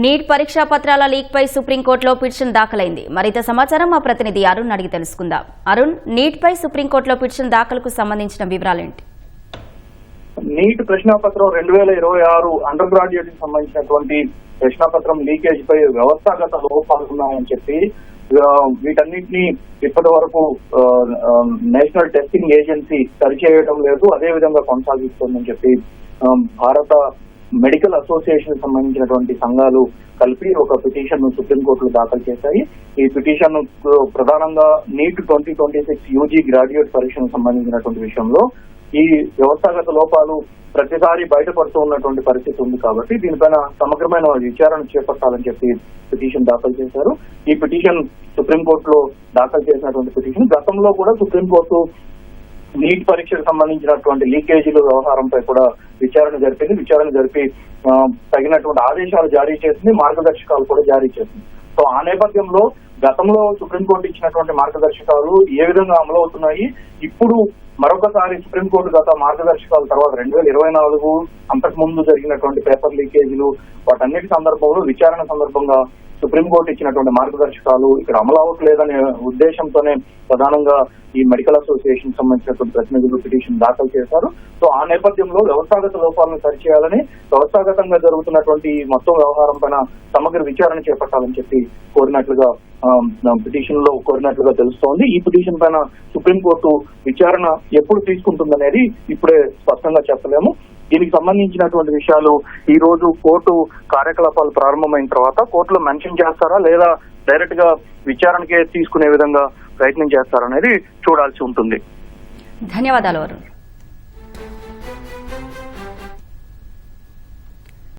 Neat పరీక్షా పత్రాల leak పై సుప్రీంకోర్టులో పిటిషన్ దాఖలైంది. మరింత సమాచారం మా ప్రతినిధి అరుణ్ అడిగి తెలుసుకుందాం. అరుణ్, నీట్ పై సుప్రీంకోర్టులో పిటిషన్ దాఖలకు సంబంధించిన వివరాలేంటి? నీట్ ప్రశ్నాపత్రం 2026 అండర్ గ్రాడ్యుయేట్ కి సంబంధించినటువంటి ప్రశ్నాపత్రం లీకేజ్ పై వ్యవస్థాగత లోపాలు ఉన్నాయని చెప్పి వీటన్నిటిని ఇప్పటి వరకు నేషనల్ టెస్టింగ్ ఏజెన్సీ సరిచేయడం లేదు, అదే విధంగా కొనసాగిస్తోందని చెప్పి భారత మెడికల్ అసోసియేషన్ సంబంధించినటువంటి సంఘాలు కలిపి ఒక పిటిషన్ సుప్రీంకోర్టులో దాఖలు చేశాయి. ఈ పిటిషన్ ప్రధానంగా నీట్ 2026 యూజీ గ్రాడ్యుయేట్ పరీక్షకు సంబంధించినటువంటి విషయంలో ఈ వ్యవస్థాగత లోపాలు ప్రతిసారి బయటపడుతూ ఉన్నటువంటి పరిస్థితి ఉంది కాబట్టి దీనిపైన సమగ్రమైన విచారణ చేపట్టాలని చెప్పి పిటిషన్ దాఖలు చేశారు. ఈ పిటిషన్ సుప్రీంకోర్టులో దాఖలు చేసినటువంటి పిటిషన్ గతంలో కూడా సుప్రీంకోర్టు నీట్ పరీక్షకు సంబంధించినటువంటి లీకేజీల వ్యవహారంపై కూడా విచారణ జరిపి తగినటువంటి ఆదేశాలు జారీ చేసింది, మార్గదర్శకాలు కూడా జారీ చేసింది. సో ఆ నేపథ్యంలో గతంలో సుప్రీంకోర్టు ఇచ్చినటువంటి మార్గదర్శకాలు ఏ విధంగా అమలవుతున్నాయి, ఇప్పుడు మరొకసారి సుప్రీంకోర్టు గత మార్గదర్శకాల తర్వాత 2024 అంతకు ముందు జరిగినటువంటి పేపర్ లీకేజీలు వాటన్నిటి సందర్భంలో విచారణ సందర్భంగా సుప్రీంకోర్టు ఇచ్చినటువంటి మార్గదర్శకాలు ఇక్కడ అమలు అవ్వట్లేదనే ఉద్దేశంతోనే ప్రధానంగా ఈ మెడికల్ అసోసియేషన్ సంబంధించినటువంటి ప్రతినిధులు పిటిషన్ దాఖలు చేశారు. సో ఆ నేపథ్యంలో వ్యవస్థాగత లోపాలను సరిచేయాలని, వ్యవస్థాగతంగా జరుగుతున్నటువంటి మొత్తం వ్యవహారం పైన సమగ్ర విచారణ చేపట్టాలని చెప్పి పిటిషన్ లో కోరినట్లుగా తెలుస్తోంది. ఈ పిటిషన్ పైన సుప్రీంకోర్టు విచారణ ఎప్పుడు తీసుకుంటుందనేది ఇప్పుడే స్పష్టంగా చెప్పలేము. దీనికి సంబంధించినటువంటి విషయాలు ఈ రోజు కోర్టు కార్యకలాపాలు ప్రారంభమైన తర్వాత కోర్టులో మెన్షన్ చేస్తారా లేదా డైరెక్ట్ గా విచారణకే తీసుకునే విధంగా ప్రయత్నం చేస్తారనేది చూడాల్సి ఉంటుంది. ధన్యవాదాలు అరుణ్.